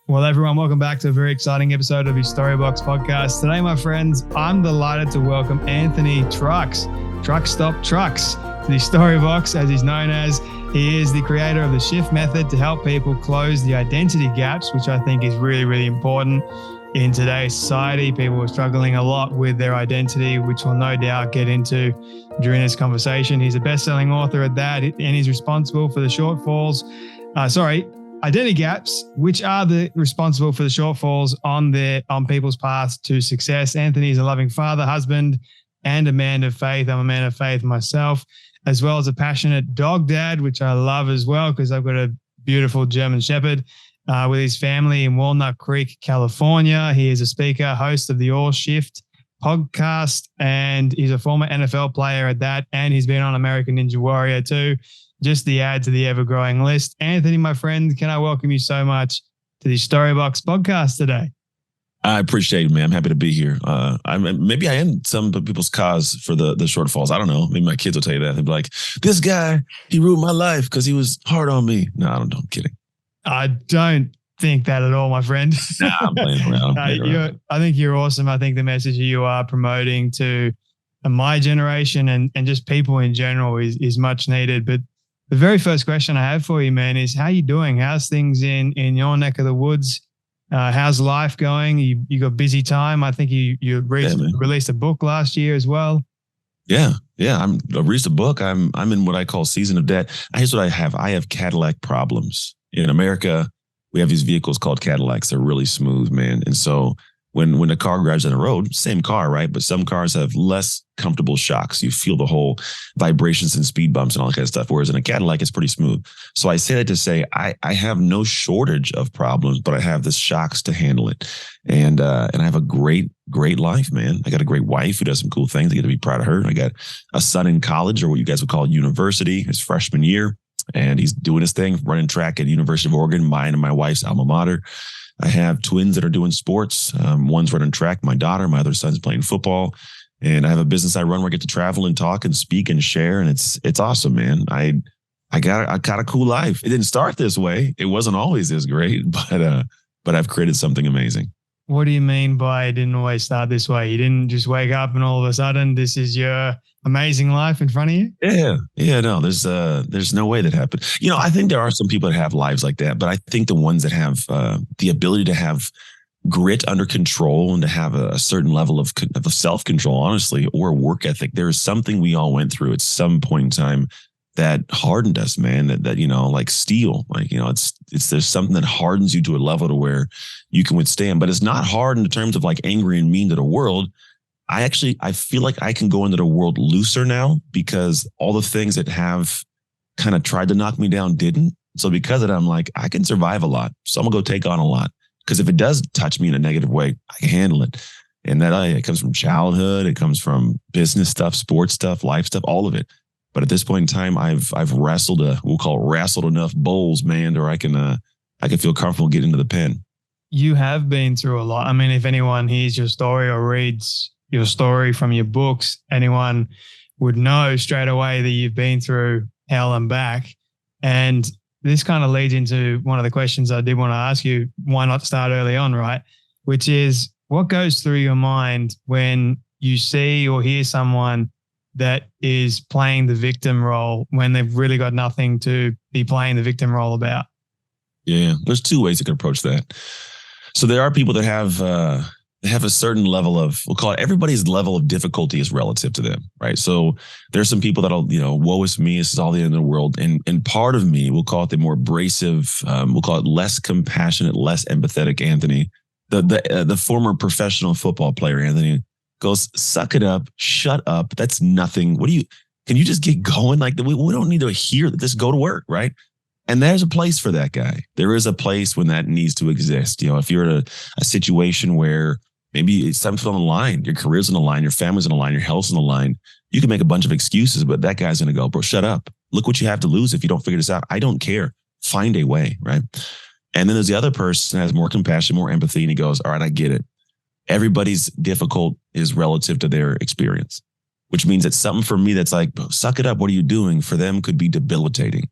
Well, everyone, welcome back to a very exciting episode of the Storybox podcast. Today, my friends, I'm delighted to welcome Anthony Trucks, Truck Stop Trucks, to the Storybox, as he's known as. He is the creator of the shift method to help people close the identity gaps, which I think is really, really important in today's society. People are struggling a lot with their identity, which we'll no doubt get into during this conversation. He's a best-selling author at that, and he's responsible for the identity gaps, which are responsible for the shortfalls on people's paths to success. Anthony is a loving father, husband, and a man of faith. I'm a man of faith myself, as well as a passionate dog dad, which I love as well because I've got a beautiful German Shepherd with his family in Walnut Creek, California. He is a speaker, host of the All Shift podcast, and he's a former NFL player at that, and he's been on American Ninja Warrior too. Just the add to the ever-growing list. Anthony, my friend, can I welcome you so much to the Storybox podcast today? I appreciate it, man. I'm happy to be here. Maybe I am some people's cause for the shortfalls. I don't know. Maybe my kids will tell you that. They'll be like, this guy, he ruined my life because he was hard on me. No, I don't know. I'm kidding. I don't think that at all, my friend. Nah, I'm playing around. I think you're awesome. I think the message you are promoting to my generation and just people in general is much needed. But the very first question I have for you, man, is how you doing? How's things in your neck of the woods? How's life going? You got busy time. I think you released a book last year as well. Yeah. I released a book. I'm in what I call season of debt. Here's what I have. I have Cadillac problems. In America, we have these vehicles called Cadillacs. They're really smooth, man. And so when a car drives on the road, same car, right? But some cars have less comfortable shocks. You feel the whole vibrations and speed bumps and all that kind of stuff. Whereas in a Cadillac, it's pretty smooth. So I say that to say I have no shortage of problems, but I have the shocks to handle it. And I have a great life, man. I got a great wife who does some cool things. I get to be proud of her. I got a son in college, or what you guys would call university, his freshman year. And he's doing his thing, running track at University of Oregon, mine and my wife's alma mater. I have twins that are doing sports. One's running track, my daughter, my other son's playing football. And I have a business I run where I get to travel and talk and speak and share. And it's awesome, man. I got a cool life. It didn't start this way. It wasn't always this great, but I've created something amazing. What do you mean by it didn't always start this way? You didn't just wake up and all of a sudden this is your amazing life in front of you? Yeah. No, there's no way that happened. I think there are some people that have lives like that, but I think the ones that have the ability to have grit under control and to have a certain level of self-control, honestly, or work ethic, there is something we all went through at some point in time that hardened us, man, that like steel, there's something that hardens you to a level to where you can withstand, but it's not hard in terms of like angry and mean to the world. I feel like I can go into the world looser now because all the things that have kind of tried to knock me down didn't. So because of that, I'm like, I can survive a lot. So I'm gonna go take on a lot. Because if it does touch me in a negative way, I can handle it. And that it comes from childhood, it comes from business stuff, sports stuff, life stuff, all of it. But at this point in time, I've wrestled enough bowls, man, where I can feel comfortable getting into the pen. You have been through a lot. I mean, if anyone hears your story or reads your story from your books, anyone would know straight away that you've been through hell and back. And this kind of leads into one of the questions I did want to ask you. Why not start early on, right? Which is, what goes through your mind when you see or hear someone that is playing the victim role when they've really got nothing to be playing the victim role about? Yeah, there's two ways you can approach that. So there are people that have a certain level of, we'll call it, everybody's level of difficulty is relative to them, right? So there's some people that'll, woe is me, this is all the end of the world. And part of me, we'll call it the more abrasive, we'll call it less compassionate, less empathetic Anthony, the former professional football player Anthony, goes, suck it up, shut up. That's nothing. Can you just get going? Like, we don't need to hear that. Just go to work, right? And there's a place for that guy. There is a place when that needs to exist. If you're in a situation where maybe something's on the line, your career's on the line, your family's on the line, your health's on the line, you can make a bunch of excuses, but that guy's going to go, bro, shut up. Look what you have to lose if you don't figure this out. I don't care. Find a way, right? And then there's the other person that has more compassion, more empathy, and he goes, all right, I get it. Everybody's difficult is relative to their experience, which means that something for me that's like, suck it up, what are you doing? For them could be debilitating.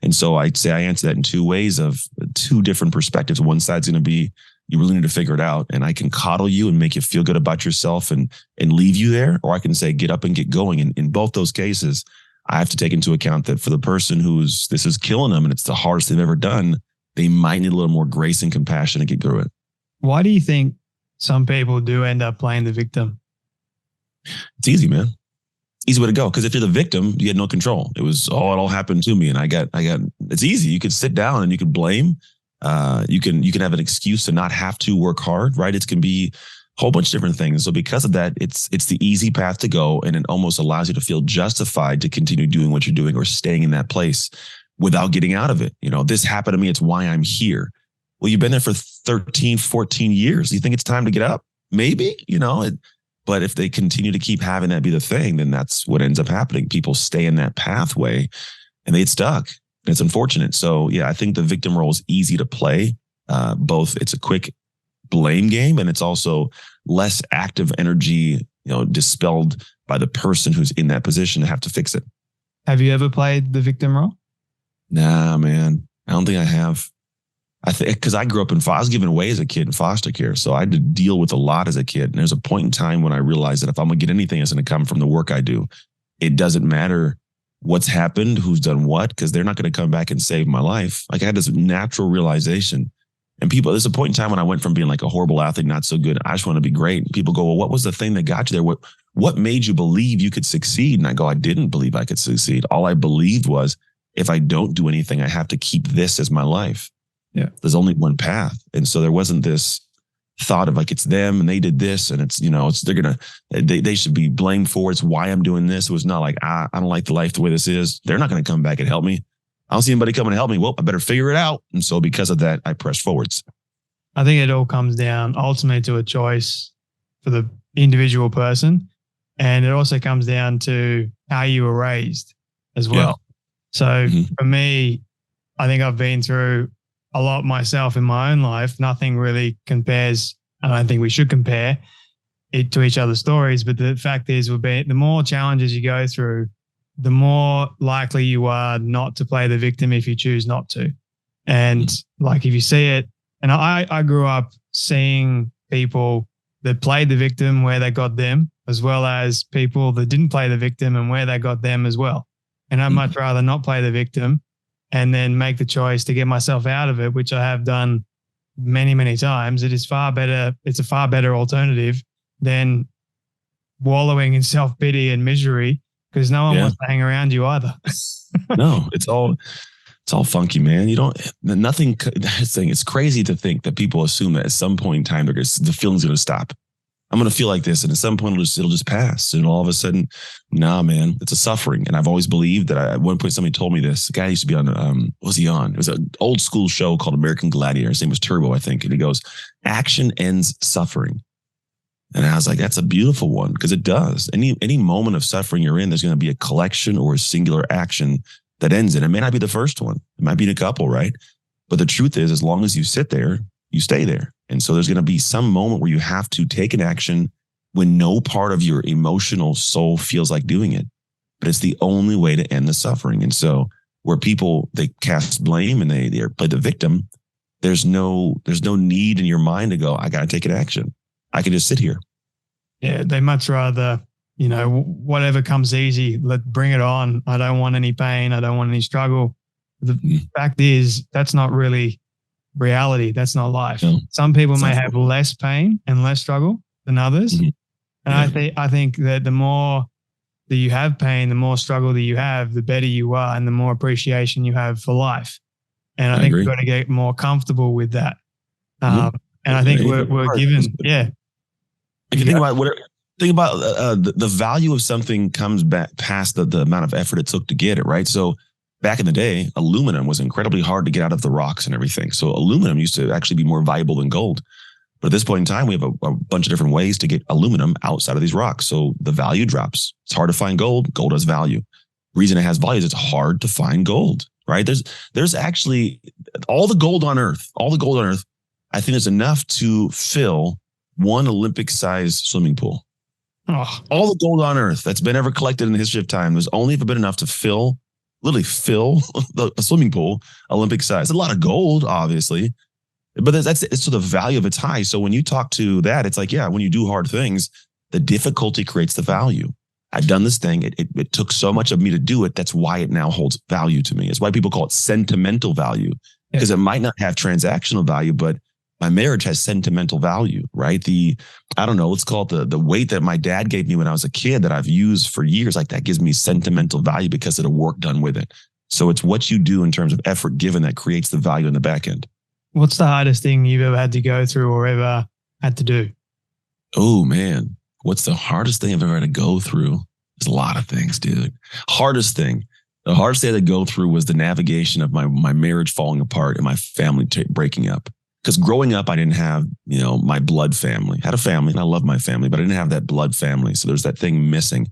And so I'd say I answer that in two ways of two different perspectives. One side's going to be, you really need to figure it out, and I can coddle you and make you feel good about yourself and leave you there. Or I can say, get up and get going. And in both those cases, I have to take into account that for the person this is killing them and it's the hardest they've ever done, they might need a little more grace and compassion to get through it. Why do you think some people do end up playing the victim? It's easy, man. Easy way to go. Because if you're the victim, you had no control. It was, it all happened to me. And I got, it's easy. You could sit down and you could blame. You can have an excuse to not have to work hard, right? It can be a whole bunch of different things. So because of that, it's the easy path to go. And it almost allows you to feel justified to continue doing what you're doing or staying in that place without getting out of it. This happened to me. It's why I'm here. Well, you've been there for 13, 14 years. You think it's time to get up? Maybe, but if they continue to keep having that be the thing, then that's what ends up happening. People stay in that pathway and they get stuck. It's unfortunate. So yeah, I think the victim role is easy to play. Both it's a quick blame game and it's also less active energy, dispelled by the person who's in that position to have to fix it. Have you ever played the victim role? Nah, man. I don't think I have. I think because I grew up I was given away as a kid in foster care. So I had to deal with a lot as a kid. And there's a point in time when I realized that if I'm going to get anything, it's going to come from the work I do. It doesn't matter what's happened, who's done what, because they're not going to come back and save my life. Like I had this natural realization. And there's a point in time when I went from being like a horrible athlete, not so good. I just want to be great. And people go, well, what was the thing that got you there? What made you believe you could succeed? And I go, I didn't believe I could succeed. All I believed was if I don't do anything, I have to keep this as my life. Yeah. There's only one path. And so there wasn't this thought of like, it's them and they did this and it's, they should be blamed for it's why I'm doing this. It was not like, I don't like the life the way this is. They're not going to come back and help me. I don't see anybody coming to help me. Well, I better figure it out. And so because of that, I press forwards. I think it all comes down ultimately to a choice for the individual person. And it also comes down to how you were raised as well. Yeah. So for me, I think I've been through a lot myself in my own life. Nothing really compares. I don't think we should compare it to each other's stories. But the fact is, the more challenges you go through, the more likely you are not to play the victim if you choose not to. And like if you see it, and I grew up seeing people that played the victim where they got them, as well as people that didn't play the victim and where they got them as well. And I'd much rather not play the victim and then make the choice to get myself out of it, which I have done many, many times. It is far better. It's a far better alternative than wallowing in self-pity and misery because no one wants to hang around you either. No, it's all funky, man. It's crazy to think that people assume that at some point in time, the feeling's going to stop. I'm going to feel like this. And at some point it'll just pass. And all of a sudden, nah, man, it's a suffering. And I've always believed that at one point somebody told me this. The guy used to be on, what was he on? It was an old school show called American Gladiator. His name was Turbo, I think. And he goes, action ends suffering. And I was like, that's a beautiful one because it does. Any moment of suffering you're in, there's going to be a collection or a singular action that ends it. It may not be the first one. It might be in a couple, right? But the truth is, as long as you sit there, you stay there. And so there's going to be some moment where you have to take an action when no part of your emotional soul feels like doing it. But it's the only way to end the suffering. And so where people, they cast blame and they play the victim, there's no need in your mind to go, I got to take an action. I can just sit here. Yeah, they much rather, whatever comes easy, bring it on. I don't want any pain. I don't want any struggle. The fact is, that's not really reality. That's not life. No, some people may have less pain and less struggle than others. Mm-hmm. And I think that the more that you have pain, the more struggle that you have, the better you are and the more appreciation you have for life. And I think we've got to get more comfortable with that. And I think we're given, If you think about the value of something comes back past the amount of effort it took to get it, right? So back in the day, aluminum was incredibly hard to get out of the rocks and everything. So aluminum used to actually be more valuable than gold. But at this point in time, we have a bunch of different ways to get aluminum outside of these rocks. So the value drops. It's hard to find gold. Gold has value. Reason it has value is it's hard to find gold, right? There's actually all the gold on Earth, I think there's enough to fill one Olympic-sized swimming pool. Oh. All the gold on Earth that's been ever collected in the history of time, there's only ever been enough to fill literally fill the swimming pool, Olympic size. A lot of gold, obviously, but it's so the value of it's high. So when you talk to that, it's like, yeah, when you do hard things, the difficulty creates the value. I've done this thing. It took so much of me to do it. That's why it now holds value to me. It's why people call it sentimental value, because it might not have transactional value, but my marriage has sentimental value, right? I don't know, let's call it the weight that my dad gave me when I was a kid that I've used for years, like that gives me sentimental value because of the work done with it. So it's what you do in terms of effort given that creates the value in the back end. What's the hardest thing you've ever had to go through or ever had to do? Oh, man. What's the hardest thing I've ever had to go through? There's a lot of things, dude. The hardest thing I had to go through was the navigation of my marriage falling apart and my family breaking up. Because growing up, I didn't have, my blood family. I had a family and I love my family, but I didn't have that blood family. So there's that thing missing.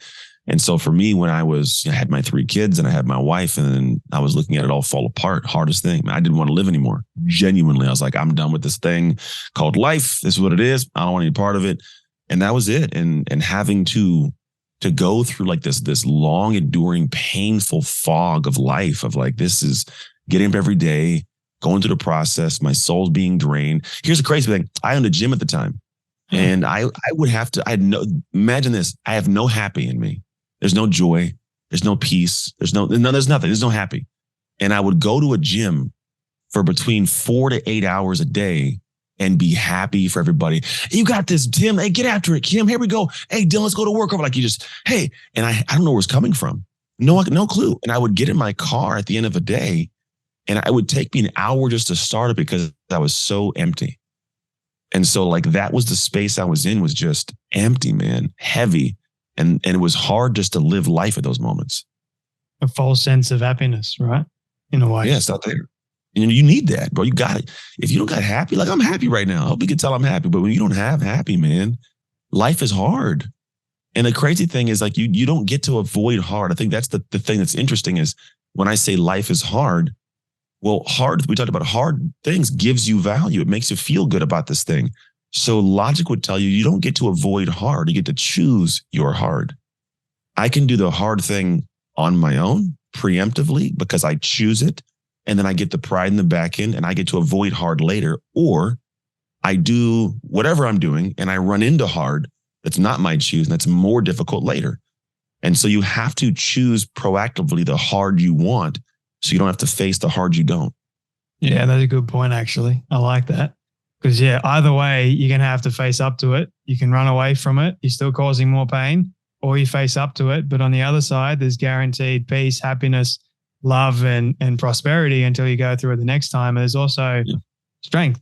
And so for me, when I had my 3 kids and I had my wife and then I was looking at it all fall apart, hardest thing, I didn't want to live anymore. Genuinely, I was like, I'm done with this thing called life. This is what it is. I don't want any part of it. And that was it. And having to go through like this long, enduring, painful fog of life of like, this is getting up every day, going through the process, my soul's being drained. Here's the crazy thing. I owned a gym at the time. And I would have to, imagine this. I have no happy in me. There's no joy. There's no peace. There's nothing. There's no happy. And I would go to a gym for between 4 to 8 hours a day and be happy for everybody. You got this, Tim. Hey, get after it, Kim. Here we go. Hey, Dylan, let's go to work. Like hey. And I don't know where it's coming from. No clue. And I would get in my car at the end of a day and it would take me an hour just to start it because I was so empty. And so like that was the space I was in, was just empty, man, heavy. And it was hard just to live life at those moments. A false sense of happiness, right? In a way. Yeah, it's not there. And you need that, bro. You got it. If you don't got happy, like I'm happy right now. I hope you can tell I'm happy. But when you don't have happy, man, life is hard. And the crazy thing is like you don't get to avoid hard. I think that's the thing that's interesting is when I say life is hard, well, we talked about hard things gives you value. It makes you feel good about this thing. So logic would tell you don't get to avoid hard. You get to choose your hard. I can do the hard thing on my own preemptively because I choose it. And then I get the pride in the back end and I get to avoid hard later. Or I do whatever I'm doing and I run into hard that's not my choose and that's more difficult later. And so you have to choose proactively the hard you want so you don't have to face the hard you don't. Yeah, that's a good point, actually. I like that. Because, either way, you're going to have to face up to it. You can run away from it. You're still causing more pain, or you face up to it. But on the other side, there's guaranteed peace, happiness, love, and prosperity until you go through it the next time. There's also strength.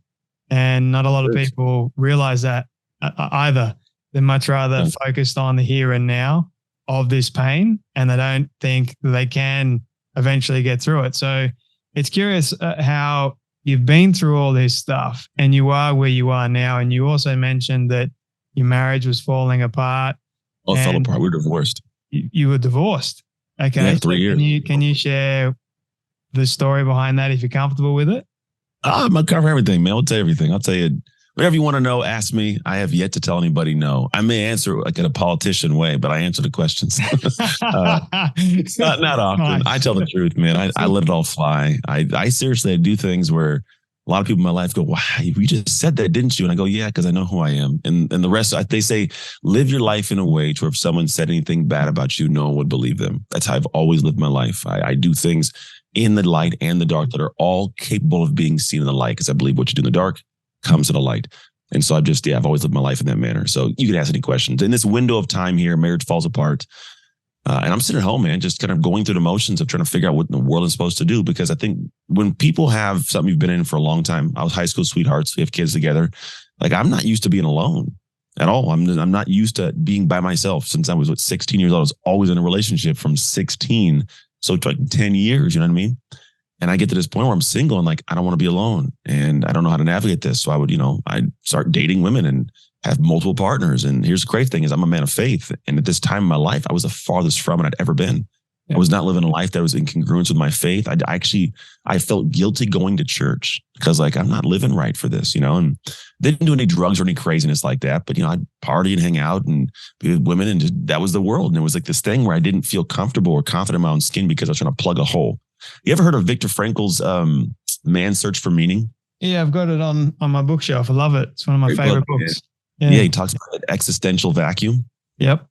And not a lot of people realize that either. They're much rather focused on the here and now of this pain, and they don't think that they can eventually get through it. So it's curious how you've been through all this stuff and you are where you are now. And you also mentioned that your marriage was falling apart. Oh, it fell apart. We were divorced. You were divorced. Okay. Yeah, 3 years. Can you share the story behind that if you're comfortable with it? I'm going to cover everything, man. I'll tell you everything. I'll tell you whatever you want to know, ask me. I have yet to tell anybody no. I may answer like in a politician way, but I answer the questions. Not often. I tell the truth, man. I let it all fly. I seriously do things where a lot of people in my life go, wow, you just said that, didn't you? And I go, yeah, because I know who I am. And the rest, they say, live your life in a way to where if someone said anything bad about you, no one would believe them. That's how I've always lived my life. I do things in the light and the dark that are all capable of being seen in the light, because I believe what you do in the dark comes to the light. And so I've always lived my life in that manner. So you can ask any questions. In this window of time here, marriage falls apart. And I'm sitting at home, man, just kind of going through the motions of trying to figure out what the world is supposed to do. Because I think when people have something you've been in for a long time, I was high school sweethearts, we have kids together. Like I'm not used to being alone at all. I'm not used to being by myself since I was 16 years old. I was always in a relationship from 16. So it's like 10 years, you know what I mean? And I get to this point where I'm single and like, I don't want to be alone and I don't know how to navigate this. So I'd start dating women and have multiple partners. And here's the great thing is I'm a man of faith. And at this time in my life, I was the farthest from it I'd ever been. I was not living a life that was in congruence with my faith. I felt guilty going to church because like, I'm not living right for this, and didn't do any drugs or any craziness like that. But, I'd party and hang out and be with women, and that was the world. And it was like this thing where I didn't feel comfortable or confident in my own skin because I was trying to plug a hole. You ever heard of Viktor Frankl's Man's Search for Meaning? Yeah, I've got it on my bookshelf. I love it. It's one of my favorite books. Yeah, he talks about an existential vacuum. Yep.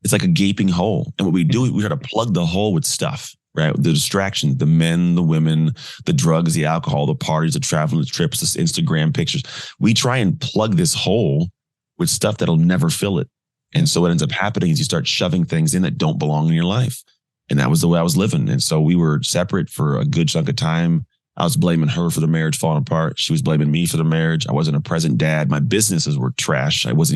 It's like a gaping hole. And what we do, we try to plug the hole with stuff, right? The distractions, the men, the women, the drugs, the alcohol, the parties, the travel, the trips, the Instagram pictures. We try and plug this hole with stuff that'll never fill it. And so what ends up happening is you start shoving things in that don't belong in your life. And that was the way I was living. And so we were separate for a good chunk of time. I was blaming her for the marriage falling apart. She was blaming me for the marriage. I wasn't a present dad. My businesses were trash. I was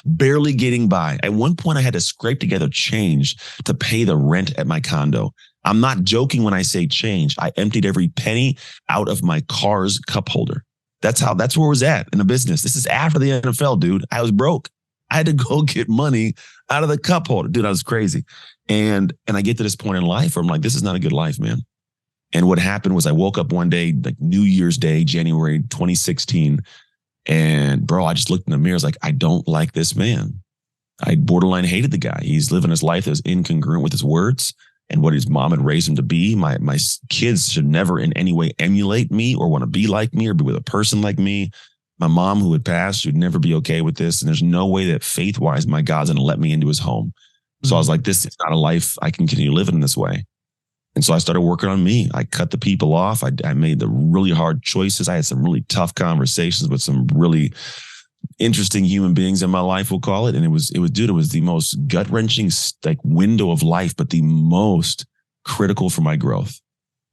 barely getting by. At one point, I had to scrape together change to pay the rent at my condo. I'm not joking when I say change. I emptied every penny out of my car's cup holder. That's where it was at in a business. This is after the NFL, dude. I was broke. I had to go get money out of the cup holder. Dude, I was crazy. And I get to this point in life where I'm like, this is not a good life, man. And what happened was I woke up one day, like New Year's Day, January 2016. And bro, I just looked in the mirror. I was like, I don't like this man. I borderline hated the guy. He's living his life that was incongruent with his words and what his mom had raised him to be. My kids should never in any way emulate me or want to be like me or be with a person like me. My mom, who had passed, would never be okay with this. And there's no way that faith-wise, my God's going to let me into his home. So I was like, this is not a life I can continue living in this way. And so I started working on me. I cut the people off. I made the really hard choices. I had some really tough conversations with some really interesting human beings in my life, we'll call it. And it was the most gut-wrenching like window of life, but the most critical for my growth.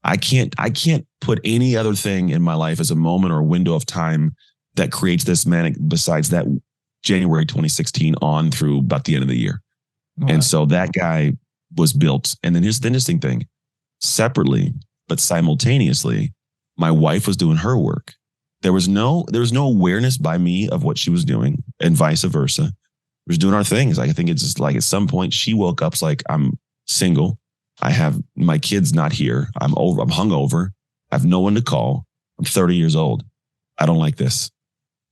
I can't put any other thing in my life as a moment or a window of time that creates this manic besides that January 2016 on through about the end of the year. Wow. And so that guy was built. And then here's the interesting thing. Separately, but simultaneously, my wife was doing her work. There was no awareness by me of what she was doing and vice versa. We was doing our things. I think it's just like at some point she woke up like, I'm single. I have my kids not here. I'm hungover. I have no one to call. I'm 30 years old. I don't like this.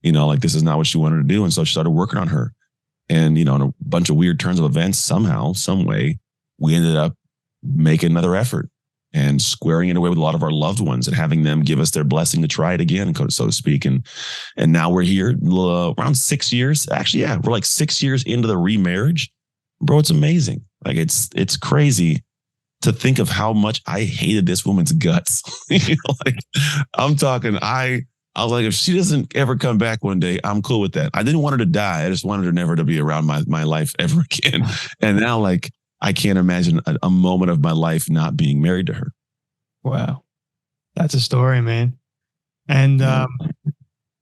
Like this is not what she wanted to do. And so she started working on her. And, in a bunch of weird turns of events, somehow, some way, we ended up making another effort and squaring it away with a lot of our loved ones and having them give us their blessing to try it again, so to speak. And now we're here around 6 years. Actually, yeah, we're like 6 years into the remarriage. Bro, it's amazing. Like it's crazy to think of how much I hated this woman's guts. Like I'm talking, I was like, if she doesn't ever come back one day, I'm cool with that. I didn't want her to die. I just wanted her never to be around my life ever again. And now like, I can't imagine a moment of my life not being married to her. Wow. That's a story, man. And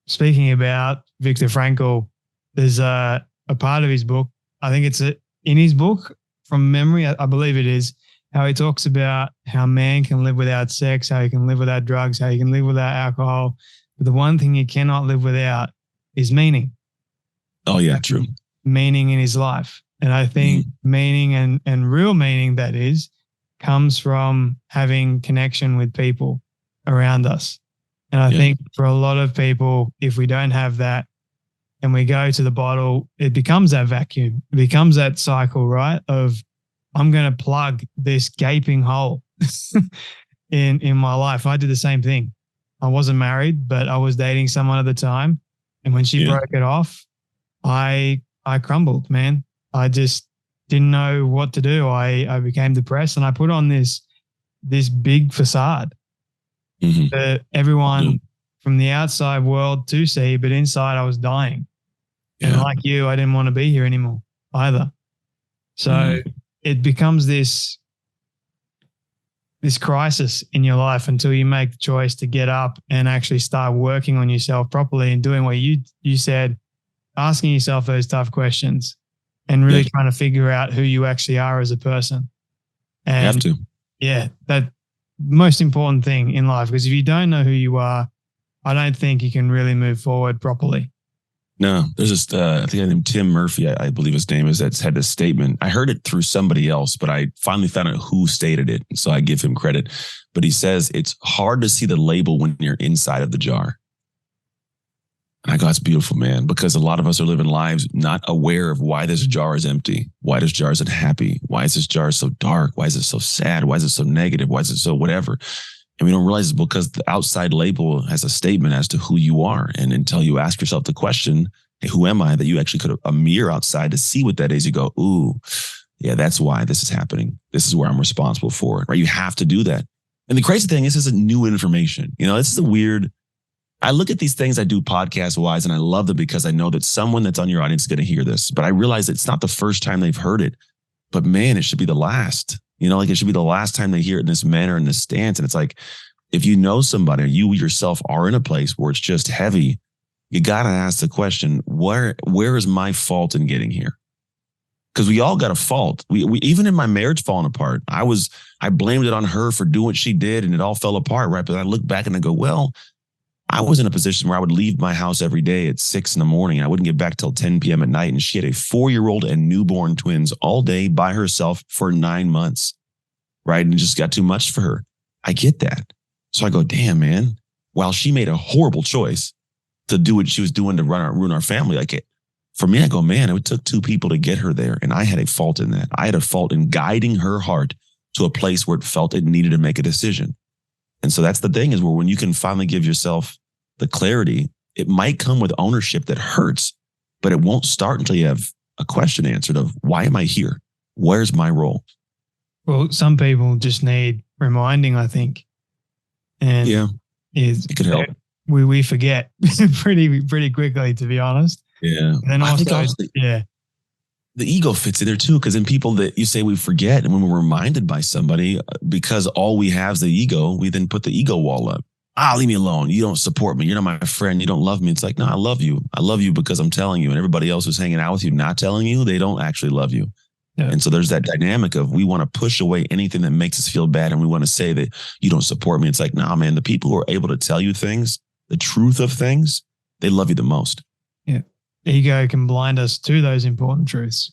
speaking about Viktor Frankl, there's a part of his book, I think it's in his book from memory, I believe it is, how he talks about how man can live without sex, how he can live without drugs, how he can live without alcohol. But the one thing he cannot live without is meaning. Oh, yeah, true. Meaning in his life. And I think meaning and real meaning, that is, comes from having connection with people around us. And I think for a lot of people, if we don't have that and we go to the bottle, it becomes that vacuum. It becomes that cycle, right? Of I'm going to plug this gaping hole in my life. I did the same thing. I wasn't married, but I was dating someone at the time. And when she broke it off, I crumbled, man. I just didn't know what to do. I became depressed and I put on this big facade for everyone from the outside world to see, but inside I was dying. Yeah. And like you, I didn't want to be here anymore either. So it becomes this crisis in your life until you make the choice to get up and actually start working on yourself properly and doing what you said, asking yourself those tough questions. And really trying to figure out who you actually are as a person. And you have to. Yeah, that most important thing in life, because if you don't know who you are, I don't think you can really move forward properly. No, there's this, I think I named Tim Murphy, I believe his name is, that's had this statement. I heard it through somebody else, but I finally found out who stated it. So I give him credit. But he says, it's hard to see the label when you're inside of the jar. And I go, that's beautiful, man, because a lot of us are living lives not aware of why this jar is empty. Why this jar isn't happy? Why is this jar so dark? Why is it so sad? Why is it so negative? Why is it so whatever? And we don't realize it's because the outside label has a statement as to who you are. And until you ask yourself the question, hey, who am I? That you actually could have a mirror outside to see what that is. You go, ooh, yeah, that's why this is happening. This is where I'm responsible for it, right? You have to do that. And the crazy thing is, this isn't new information. You know, this is a weird, I look at these things I do podcast wise, and I love them because I know that someone that's on your audience is going to hear this, but I realize it's not the first time they've heard it, but man, it should be the last, you know, like it should be the last time they hear it in this manner, in this stance. And it's like, if you know somebody or you yourself are in a place where it's just heavy, you got to ask the question, where is my fault in getting here? Because we all got a fault. We even in my marriage falling apart, I blamed it on her for doing what she did and it all fell apart, right? But I look back and I go, well, I was in a position where I would leave my house every day at 6 a.m. and I wouldn't get back till 10 p.m. at night. And she had a 4-year-old and newborn twins all day by herself for 9 months, right? And it just got too much for her. I get that. So I go, damn, man, while she made a horrible choice to do what she was doing to ruin our family, for me, I go, man, it took 2 people to get her there. And I had a fault in that. I had a fault in guiding her heart to a place where it felt it needed to make a decision. And so that's the thing, is where when you can finally give yourself the clarity, it might come with ownership that hurts, but it won't start until you have a question answered of, why am I here? Where's my role? Well, some people just need reminding, I think. And yeah, it could help. We forget pretty quickly, to be honest. Yeah. And then also, yeah, the ego fits in there too, because in people that you say we forget, and when we're reminded by somebody, because all we have is the ego, we then put the ego wall up. Leave me alone. You don't support me. You're not my friend. You don't love me. It's like, no, I love you. I love you because I'm telling you, and everybody else who's hanging out with you, not telling you, they don't actually love you. Yeah. And so there's that dynamic of, we want to push away anything that makes us feel bad. And we want to say that you don't support me. It's like, nah, man, the people who are able to tell you things, the truth of things, they love you the most. Yeah. Ego can blind us to those important truths.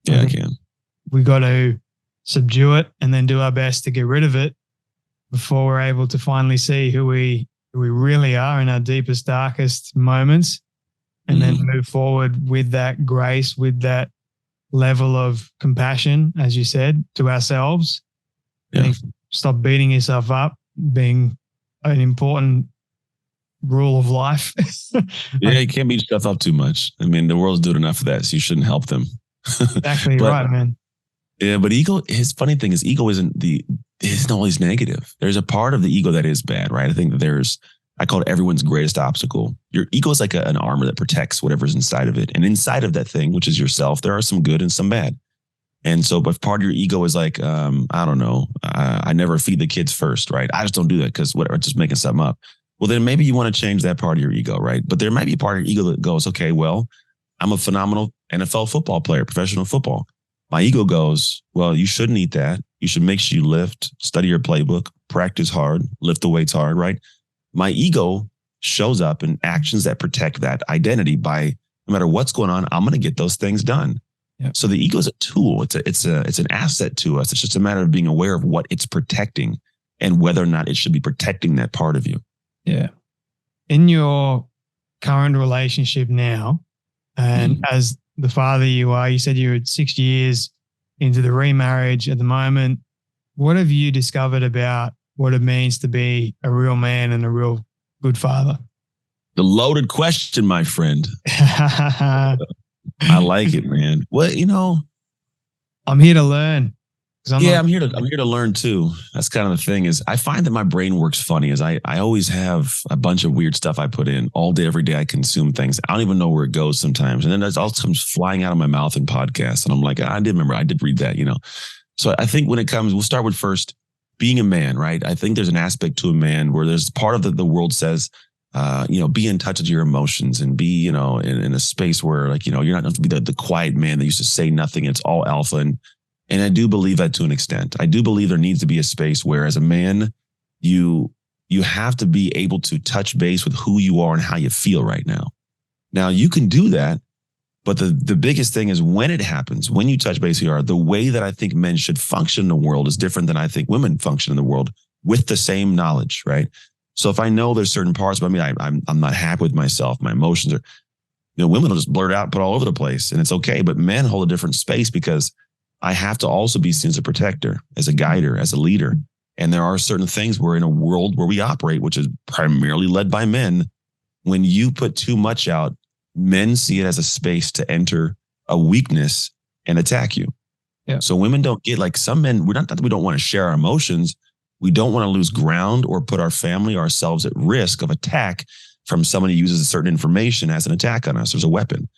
Yeah, it can. We got to subdue it and then do our best to get rid of it before we're able to finally see who we really are in our deepest, darkest moments, and then move forward with that grace, with that level of compassion, as you said, to ourselves. Yeah. Stop beating yourself up, being an important rule of life. Yeah, you can't beat yourself up too much. I mean, the world's doing enough of that, so you shouldn't help them. Exactly. Right, man. Yeah, but ego, his funny thing is, ego isn't always negative. There's a part of the ego that is bad, right? I think that I call it everyone's greatest obstacle. Your ego is like an armor that protects whatever's inside of it. And inside of that thing, which is yourself, there are some good and some bad. And so, but part of your ego is like, I don't know, I never feed the kids first, right? I just don't do that because whatever, just making something up. Well, then maybe you want to change that part of your ego, right? But there might be a part of your ego that goes, okay, well, I'm a phenomenal NFL football player, professional football. My ego goes, well, you shouldn't eat that. You should make sure you lift, study your playbook, practice hard, lift the weights hard, right? My ego shows up in actions that protect that identity by, no matter what's going on, I'm going to get those things done. Yep. So the ego is a tool. It's an asset to us. It's just a matter of being aware of what it's protecting and whether or not it should be protecting that part of you. Yeah. In your current relationship now, and as the father you are, you said you're 6 years into the remarriage at the moment. What have you discovered about what it means to be a real man and a real good father? The loaded question, my friend. I like it, man. Well, I'm here to learn. I'm here to learn too. That's kind of the thing, is I find that my brain works funny. Is I always have a bunch of weird stuff I put in all day, every day. I consume things. I don't even know where it goes sometimes. And then it all comes flying out of my mouth in podcasts. And I'm like, I did read that, So I think when it comes, we'll start with first being a man, right? I think there's an aspect to a man where there's part of the world says, be in touch with your emotions and be, in a space where you're not going to be the quiet man that used to say nothing. It's all alpha. And I do believe that to an extent. I do believe there needs to be a space where, as a man, you have to be able to touch base with who you are and how you feel right now. Now you can do that, but the biggest thing is when it happens, when you touch base here, the way that I think men should function in the world is different than I think women function in the world with the same knowledge, right? So if I know there's certain parts of me, I'm not happy with myself, my emotions are, women will just blurt out, put all over the place, and it's okay. But men hold a different space because I have to also be seen as a protector, as a guider, as a leader. And there are certain things where in a world where we operate, which is primarily led by men, when you put too much out, men see it as a space to enter a weakness and attack you. Yeah. So women don't get, like, some men, we're not that we don't want to share our emotions. We don't want to lose ground or put our family or ourselves at risk of attack from someone who uses a certain information as an attack on us. There's a weapon.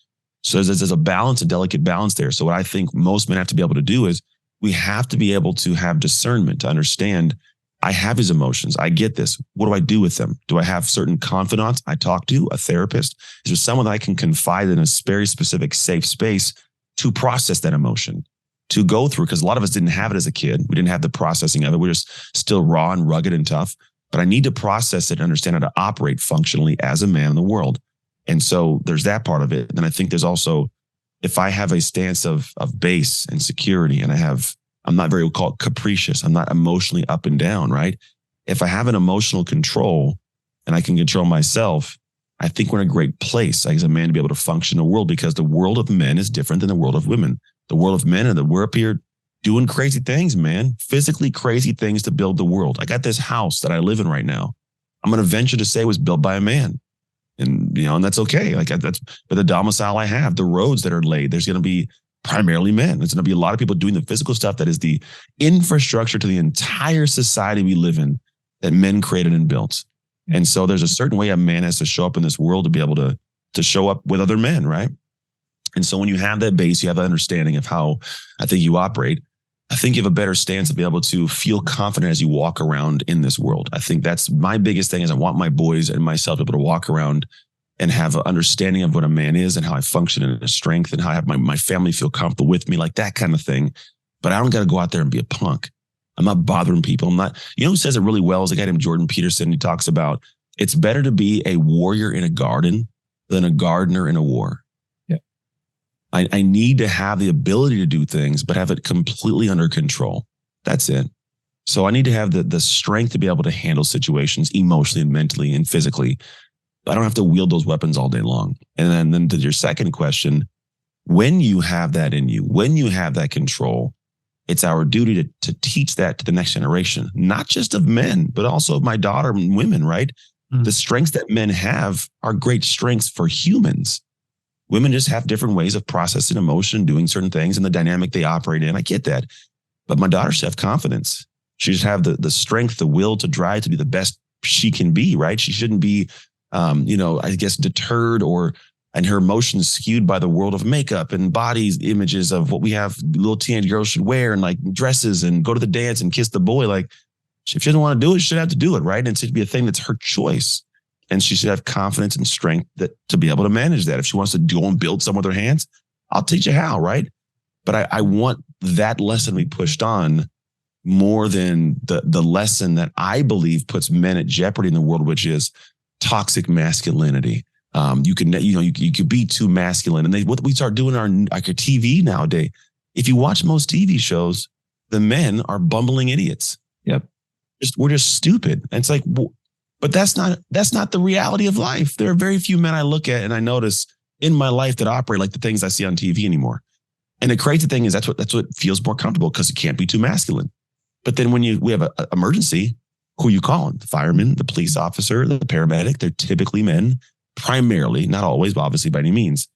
So there's a balance, a delicate balance there. So what I think most men have to be able to do is we have to be able to have discernment to understand, I have these emotions. I get this. What do I do with them? Do I have certain confidants I talk to, a therapist? Is there someone that I can confide in a very specific, safe space to process that emotion, to go through? Because a lot of us didn't have it as a kid. We didn't have the processing of it. We're just still raw and rugged and tough. But I need to process it and understand how to operate functionally as a man in the world. And so there's that part of it. And I think there's also, if I have a stance of base and security, and I'm not very, we'll call it capricious. I'm not emotionally up and down, right? If I have an emotional control and I can control myself, I think we're in a great place as a man to be able to function in the world, because the world of men is different than the world of women. The world of men, and we're up here doing crazy things, man, physically crazy things to build the world. I got this house that I live in right now. I'm going to venture to say it was built by a man. And, and that's okay. Like but the domicile I have, the roads that are laid, there's going to be primarily men. There's going to be a lot of people doing the physical stuff that is the infrastructure to the entire society we live in that men created and built. And so there's a certain way a man has to show up in this world to be able to show up with other men, right? And so when you have that base, you have an understanding of how I think you operate. I think you have a better stance to be able to feel confident as you walk around in this world. I think that's my biggest thing, is I want my boys and myself to be able to walk around and have an understanding of what a man is and how I function in his strength and how I have my family feel comfortable with me, like that kind of thing. But I don't got to go out there and be a punk. I'm not bothering people. I'm not, who says it really well is a guy named Jordan Peterson. He talks about it's better to be a warrior in a garden than a gardener in a war. I need to have the ability to do things, but have it completely under control. That's it. So I need to have the strength to be able to handle situations emotionally and mentally and physically. I don't have to wield those weapons all day long. And then to your second question, when you have that in you, when you have that control, it's our duty to teach that to the next generation, not just of men, but also of my daughter and women, right? Mm-hmm. The strengths that men have are great strengths for humans. Women just have different ways of processing emotion, doing certain things, and the dynamic they operate in. I get that. But my daughter should have confidence. She should have the strength, the will to drive to be the best she can be, right? She shouldn't be, I guess, deterred and her emotions skewed by the world of makeup and body images of what we have little teenage girls should wear, and like dresses and go to the dance and kiss the boy. Like, if she doesn't want to do it, she should have to do it, right? And it should be a thing that's her choice. And she should have confidence and strength to be able to manage that. If she wants to go and build something with her hands, I'll teach you how, right? But I want that lesson to be pushed on more than the lesson that I believe puts men at jeopardy in the world, which is toxic masculinity. You could be too masculine. And what we start doing on our TV nowadays, if you watch most TV shows, the men are bumbling idiots. Yep. We're just stupid. And it's like, but that's not the reality of life. There are very few men I look at and I notice in my life that operate like the things I see on TV anymore. And the crazy thing is that's what feels more comfortable, because you can't be too masculine. But then when we have an emergency, who you calling? The fireman, the police officer, the paramedic, they're typically men, primarily, not always, but obviously by any means.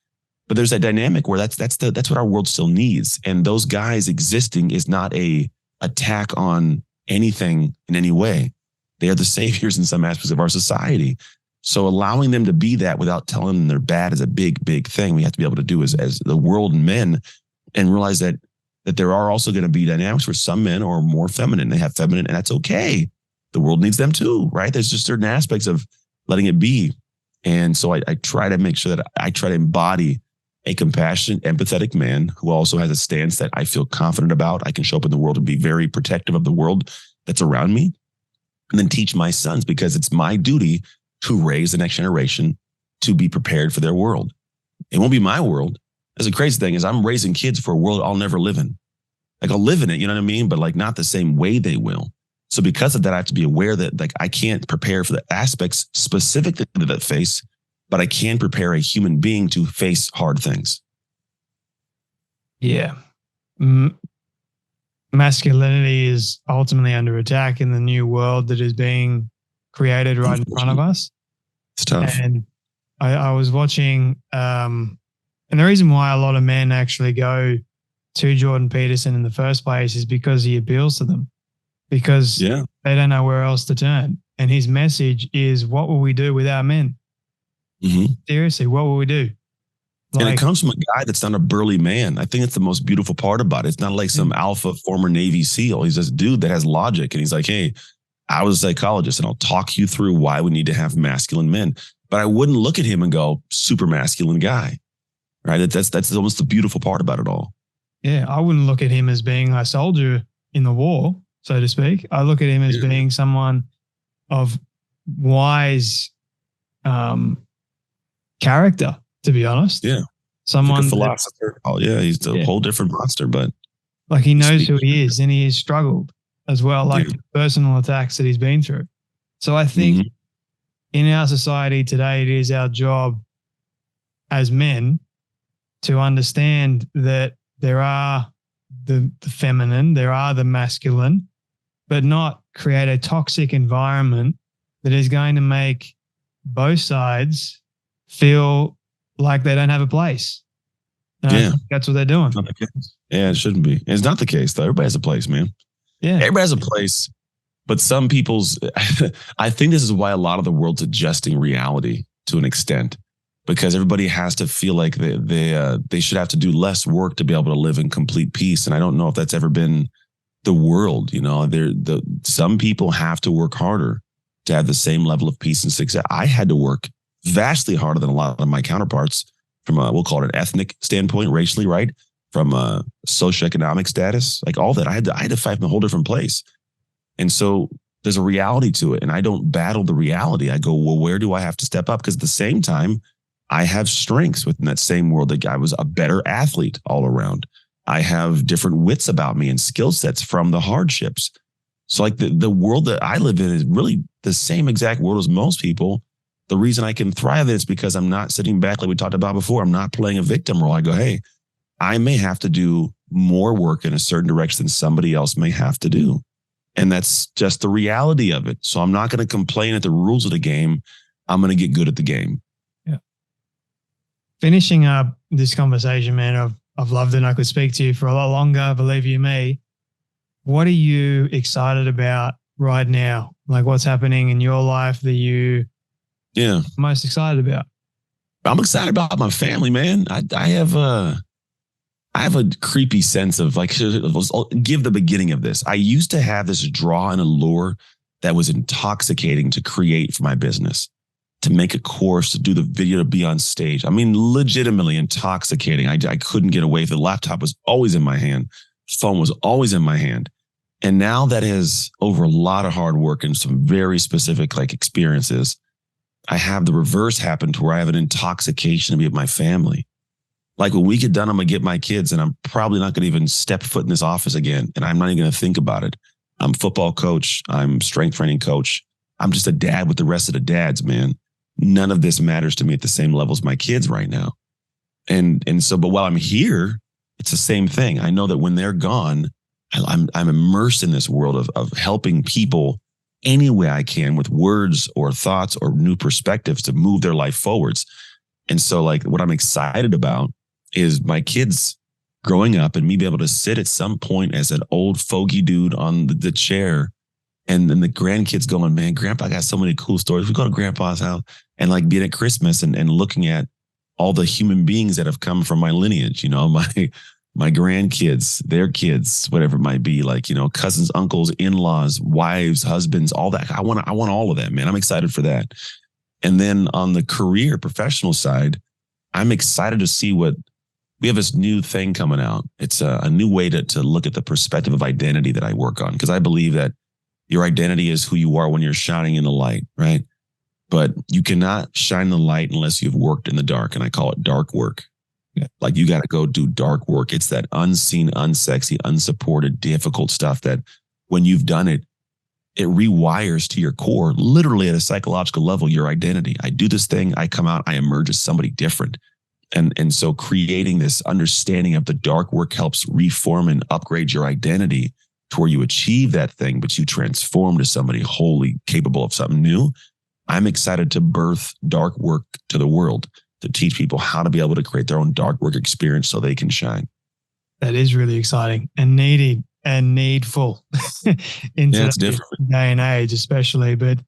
But there's that dynamic where that's what our world still needs. And those guys existing is not a attack on anything in any way. They are the saviors in some aspects of our society. So allowing them to be that without telling them they're bad is a big, big thing we have to be able to do as the world and men, and realize that there are also going to be dynamics where some men are more feminine. They have feminine, and that's okay. The world needs them too, right? There's just certain aspects of letting it be. And so I try to make sure that I try to embody a compassionate, empathetic man who also has a stance that I feel confident about. I can show up in the world and be very protective of the world that's around me. And then teach my sons, because it's my duty to raise the next generation to be prepared for their world. It won't be my world. That's the crazy thing is I'm raising kids for a world I'll never live in. Like I'll live in it, you know what I mean? But like not the same way they will. So because of that, I have to be aware that like I can't prepare for the aspects specific to that face, but I can prepare a human being to face hard things. Yeah. Masculinity is ultimately under attack in the new world that is being created right in front of us. It's tough. And I was watching, and the reason why a lot of men actually go to Jordan Peterson in the first place is because he appeals to them, because they don't know where else to turn. And his message is, what will we do without men? Mm-hmm. Seriously, what will we do? And it comes from a guy that's not a burly man. I think that's the most beautiful part about it. It's not like some alpha former Navy SEAL. He's this dude that has logic. And he's like, hey, I was a psychologist and I'll talk you through why we need to have masculine men. But I wouldn't look at him and go, super masculine guy. Right? That's almost the beautiful part about it all. Yeah, I wouldn't look at him as being a soldier in the war, so to speak. I look at him as being someone of wise character, to be honest. Yeah. Someone like a philosopher. He's a whole different monster, but like he knows who he is and he has struggled as well, like personal attacks that he's been through. So I think in our society today, it is our job as men to understand that there are the feminine, there are the masculine, but not create a toxic environment that is going to make both sides feel like they don't have a place. That's what they're doing. Not the case. Yeah, it shouldn't be. It's not the case, though. Everybody has a place, man. Yeah. Everybody has a place, but some people's, I think this is why a lot of the world's adjusting reality to an extent, because everybody has to feel like they should have to do less work to be able to live in complete peace. And I don't know if that's ever been the world. You know, some people have to work harder to have the same level of peace and success. I had to work vastly harder than a lot of my counterparts from we'll call it an ethnic standpoint, racially, right? From a socioeconomic status, like all that. I had to fight from a whole different place. And so there's a reality to it. And I don't battle the reality. I go, well, where do I have to step up? Because at the same time, I have strengths within that same world. Like I was a better athlete all around. I have different wits about me and skill sets from the hardships. So like the world that I live in is really the same exact world as most people. The reason I can thrive is because I'm not sitting back like we talked about before. I'm not playing a victim role. I go, hey, I may have to do more work in a certain direction than somebody else may have to do. And that's just the reality of it. So I'm not going to complain at the rules of the game. I'm going to get good at the game. Yeah. Finishing up this conversation, man, I've loved it. And I could speak to you for a lot longer, believe you me. What are you excited about right now? Like what's happening in your life that you most excited about? I'm excited about my family, man. I have a creepy sense of like, I'll give the beginning of this. I used to have this draw and allure that was intoxicating to create for my business, to make a course, to do the video, to be on stage. I mean, legitimately intoxicating. I couldn't get away. The laptop was always in my hand. Phone was always in my hand. And now that is over a lot of hard work and some very specific like experiences, I have the reverse happen to where I have an intoxication to be with my family. Like when we get done, I'm going to get my kids and I'm probably not going to even step foot in this office again. And I'm not even going to think about it. I'm a football coach. I'm strength training coach. I'm just a dad with the rest of the dads, man. None of this matters to me at the same level as my kids right now. And so, but while I'm here, it's the same thing. I know that when they're gone, I'm immersed in this world of helping people any way I can with words or thoughts or new perspectives to move their life forwards. And so like what I'm excited about is my kids growing up and me be able to sit at some point as an old fogey dude on the chair and then the grandkids going, man, Grandpa got so many cool stories. We go to Grandpa's house and like being at Christmas and looking at all the human beings that have come from my lineage, you know, my grandkids, their kids, whatever it might be, like, you know, cousins, uncles, in-laws, wives, husbands, all that. I want all of that, man. I'm excited for that. And then on the career professional side, I'm excited to see what we have this new thing coming out. It's a new way to look at the perspective of identity that I work on. Because I believe that your identity is who you are when you're shining in the light, right? but you cannot shine the light unless you've worked in the dark. And I call it dark work. Yeah. Like you got to go do dark work. It's that unseen, unsexy, unsupported, difficult stuff that when you've done it, it rewires to your core, literally at a psychological level, your identity. I do this thing, I come out, I emerge as somebody different. And so creating this understanding of the dark work helps reform and upgrade your identity to where you achieve that thing, but you transform to somebody wholly capable of something new. I'm excited to birth dark work to the world, to teach people how to be able to create their own dark work experience so they can shine. That is really exciting and needed and needful in today's day and age, especially. But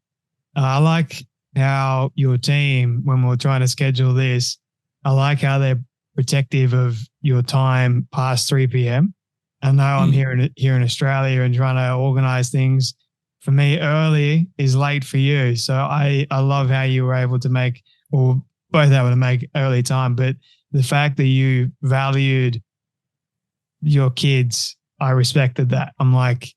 I like how your team, when we're trying to schedule this, I like how they're protective of your time past 3 p.m. I know I'm here in Australia and trying to organize things. For me, early is late for you. So I love how you were able to make, or both able to make early time. But the fact that you valued your kids, I respected that. I'm like,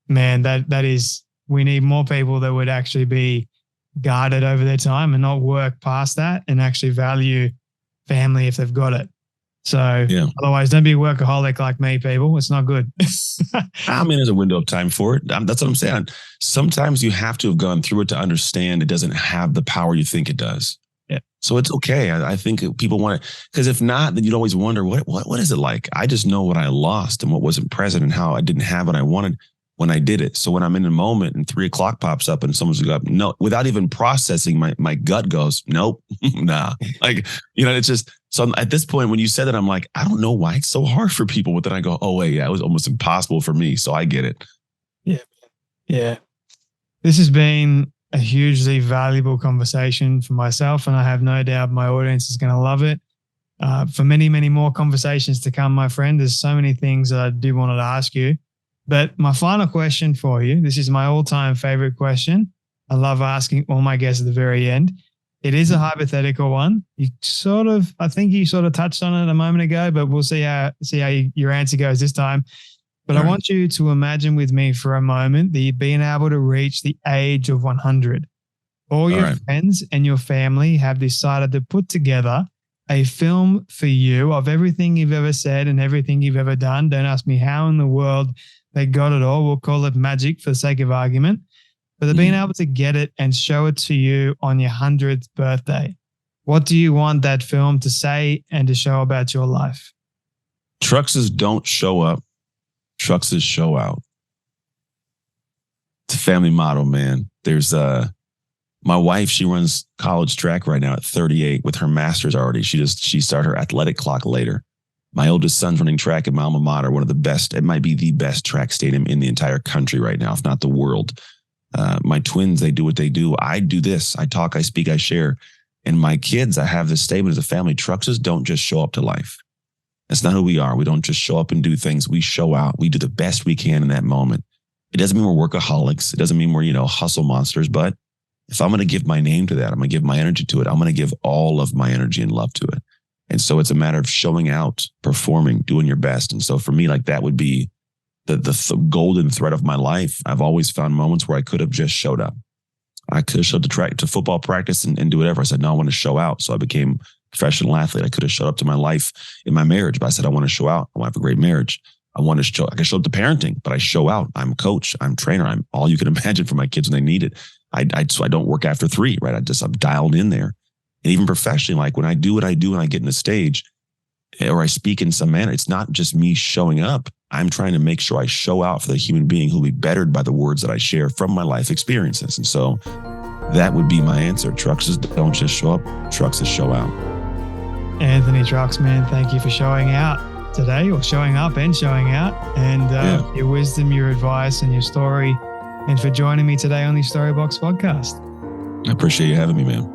man, that is, we need more people that would actually be guarded over their time and not work past that and actually value family if they've got it. So Otherwise, don't be a workaholic like me, people. It's not good. I mean, there's a window of time for it. That's what I'm saying. Sometimes you have to have gone through it to understand it doesn't have the power you think it does. Yeah. So it's okay. I think people want it, because if not, then you'd always wonder, what is it like? I just know what I lost and what wasn't present and how I didn't have what I wanted when I did it. So when I'm in a moment and 3 o'clock pops up and someone's go up, no, without even processing, my gut goes, nope, nah. Like, it's just, so at this point, when you said that, I'm like, I don't know why it's so hard for people. But then I go, oh wait, yeah, it was almost impossible for me. So I get it. Yeah. Yeah. This has been a hugely valuable conversation for myself, and I have no doubt my audience is going to love it. For many, many more conversations to come, my friend, there's so many things that I do want to ask you. But my final question for you, this is my all-time favorite question. I love asking all my guests at the very end. It is a hypothetical one. I think you sort of touched on it a moment ago, but we'll see how your answer goes this time. But I want you to imagine with me for a moment that you've been able to reach the age of 100. All your friends and your family have decided to put together a film for you of everything you've ever said and everything you've ever done. Don't ask me how in the world they got it all. We'll call it magic for the sake of argument. But they've been able to get it and show it to you on your 100th birthday. What do you want that film to say and to show about your life? Truckses don't show up. Truckses show out. It's a family motto, man. There's my wife, she runs college track right now at 38 with her master's already. She started her athletic clock later. My oldest son's running track at my alma mater, one of the best, it might be the best track stadium in the entire country right now, if not the world. My twins, they do what they do. I do this. I talk, I speak, I share. And my kids, I have this statement as a family, Truckses don't just show up to life. That's not who we are. We don't just show up and do things. We show out. We do the best we can in that moment. It doesn't mean we're workaholics. It doesn't mean we're, hustle monsters. But if I'm going to give my name to that, I'm going to give my energy to it. I'm going to give all of my energy and love to it. And so it's a matter of showing out, performing, doing your best. And so for me, like that would be the golden thread of my life. I've always found moments where I could have just showed up. I could have showed up to football practice and do whatever. I said, no, I want to show out. So I became a professional athlete. I could have showed up to my life in my marriage, but I said, I want to show out. I want to have a great marriage. I can show up to parenting, but I show out. I'm a coach. I'm a trainer. I'm all you can imagine for my kids when they need it. So I don't work after 3, right? I'm dialed in there. And even professionally, like when I do what I do and I get in the stage or I speak in some manner, it's not just me showing up. I'm trying to make sure I show out for the human being who'll be bettered by the words that I share from my life experiences. And so that would be my answer. Truckses don't just show up, Truckses show out. Anthony Trucks, man, thank you for showing out today, or showing up and showing out, and your wisdom, your advice, and your story, and for joining me today on the Storybox podcast. I appreciate you having me, man.